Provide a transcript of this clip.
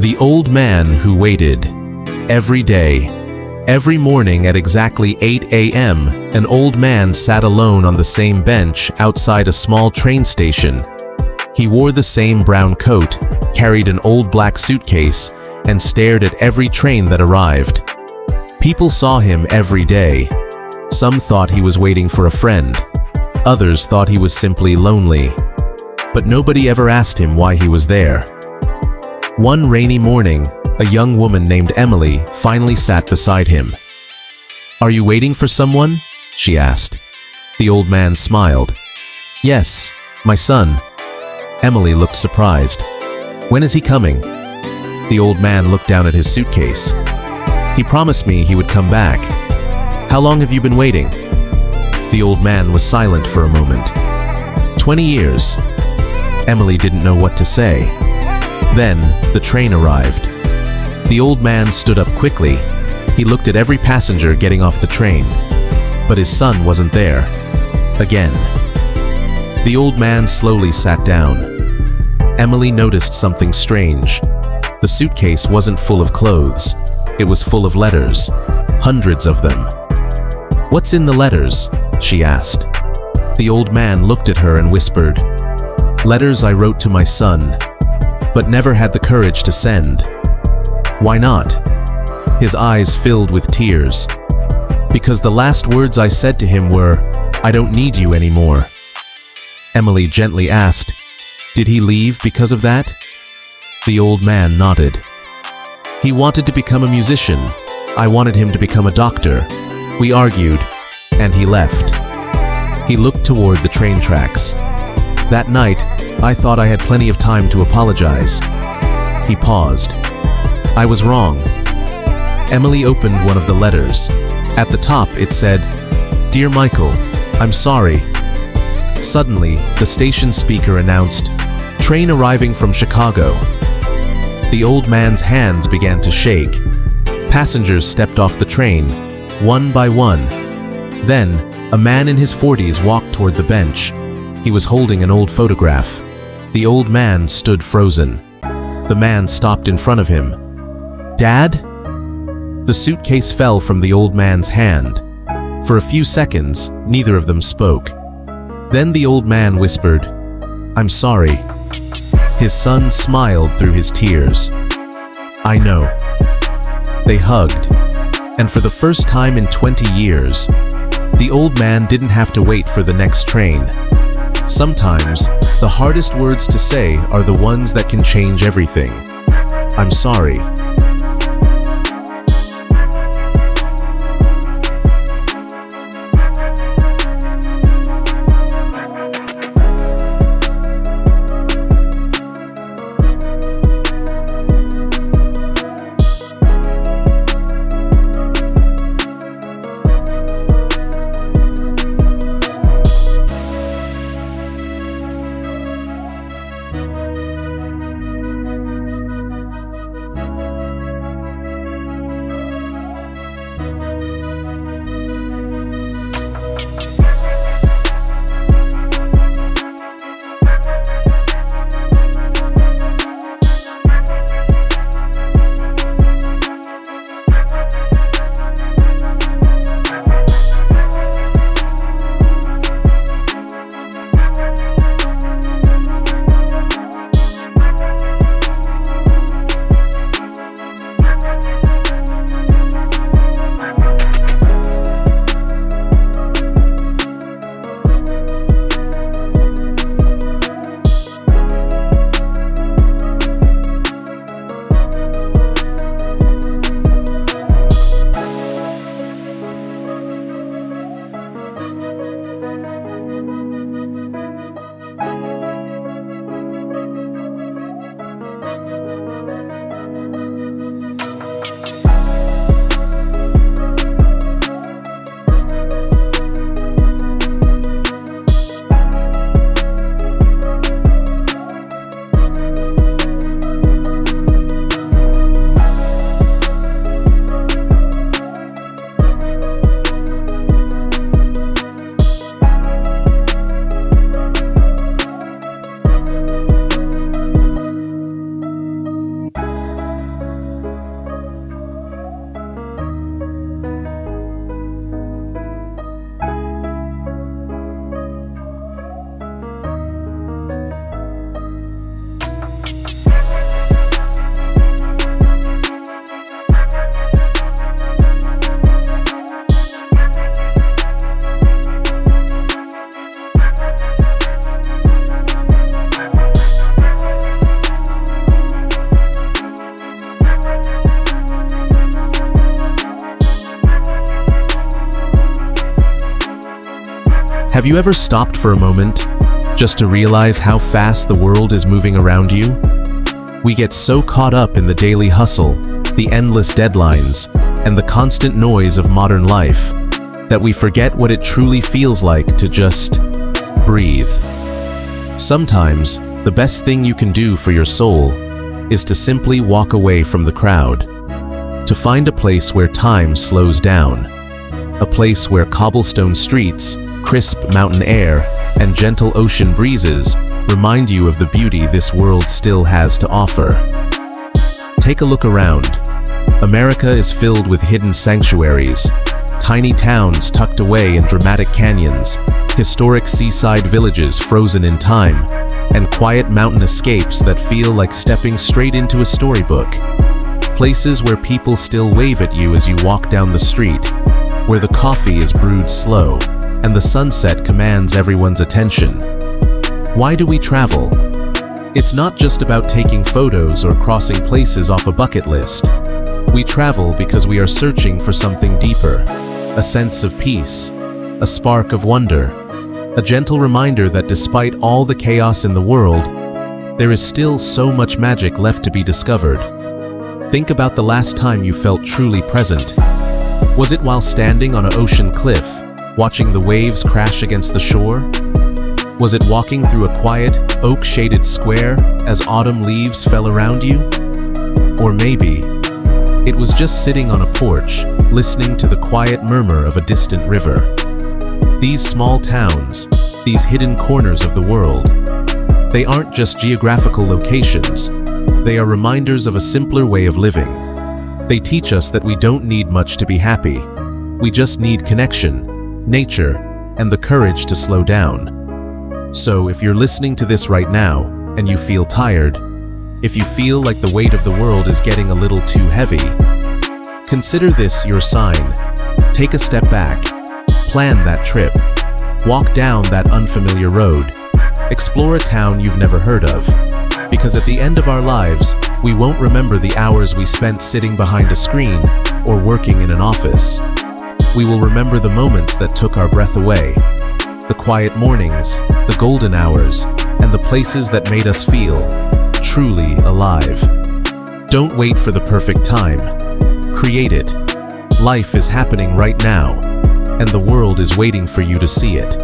The Old Man Who Waited. Every day, every morning at exactly 8 a.m., an old man sat alone on the same bench outside a small train station. He wore the same brown coat, carried an old black suitcase, and stared at every train that arrived. People saw him every day. Some thought he was waiting for a friend. Others thought he was simply lonely. But nobody ever asked him why he was there. One rainy morning, a young woman named Emily finally sat beside him. "Are you waiting for someone?" she asked. The old man smiled. "Yes, my son." Emily looked surprised. "When is he coming?" The old man looked down at his suitcase. "He promised me he would come back." "How long have you been waiting?" The old man was silent for a moment. 20 years. Emily didn't know what to say. Then, the train arrived. The old man stood up quickly. He looked at every passenger getting off the train. But his son wasn't there. Again. The old man slowly sat down. Emily noticed something strange. The suitcase wasn't full of clothes. It was full of letters. Hundreds of them. "What's in the letters?" she asked. The old man looked at her and whispered, "Letters I wrote to my son, but never had the courage to send." "Why not?" His eyes filled with tears. "Because the last words I said to him were, 'I don't need you anymore.'" Emily gently asked, "Did he leave because of that?" The old man nodded. "He wanted to become a musician. I wanted him to become a doctor. We argued, and he left." He looked toward the train tracks. "That night, I thought I had plenty of time to apologize." He paused. "I was wrong." Emily opened one of the letters. At the top it said, "Dear Michael, I'm sorry." Suddenly, the station speaker announced, "Train arriving from Chicago." The old man's hands began to shake. Passengers stepped off the train, one by one. Then, a man in his 40s walked toward the bench. He was holding an old photograph. The old man stood frozen. The man stopped in front of him. "Dad?" The suitcase fell from the old man's hand. For a few seconds, neither of them spoke. Then the old man whispered, "I'm sorry." His son smiled through his tears. "I know." They hugged. And for the first time in 20 years, the old man didn't have to wait for the next train. Sometimes, the hardest words to say are the ones that can change everything. I'm sorry. Have you ever stopped for a moment just to realize how fast the world is moving around you? We get so caught up in the daily hustle, the endless deadlines, and the constant noise of modern life that we forget what it truly feels like to just breathe. Sometimes, the best thing you can do for your soul is to simply walk away from the crowd, to find a place where time slows down, a place where cobblestone streets, crisp mountain air, and gentle ocean breezes remind you of the beauty this world still has to offer. Take a look around. America is filled with hidden sanctuaries, tiny towns tucked away in dramatic canyons, historic seaside villages frozen in time, and quiet mountain escapes that feel like stepping straight into a storybook. Places where people still wave at you as you walk down the street, where the coffee is brewed slow, and the sunset commands everyone's attention. Why do we travel? It's not just about taking photos or crossing places off a bucket list. We travel because we are searching for something deeper, a sense of peace, a spark of wonder, a gentle reminder that despite all the chaos in the world, there is still so much magic left to be discovered. Think about the last time you felt truly present. Was it while standing on an ocean cliff, watching the waves crash against the shore? Was it walking through a quiet, oak-shaded square as autumn leaves fell around you? Or maybe it was just sitting on a porch, listening to the quiet murmur of a distant river. These small towns, these hidden corners of the world, they aren't just geographical locations. They are reminders of a simpler way of living. They teach us that we don't need much to be happy. We just need connection, nature, and the courage to slow down. So if you're listening to this right now and you feel tired, if you feel like the weight of the world is getting a little too heavy, consider this your sign. Take a step back, plan that trip, walk down that unfamiliar road, explore a town you've never heard of, because at the end of our lives, we won't remember the hours we spent sitting behind a screen or working in an office. We will remember the moments that took our breath away, the quiet mornings, the golden hours, and the places that made us feel truly alive. Don't wait for the perfect time. Create it. Life is happening right now, and the world is waiting for you to see it.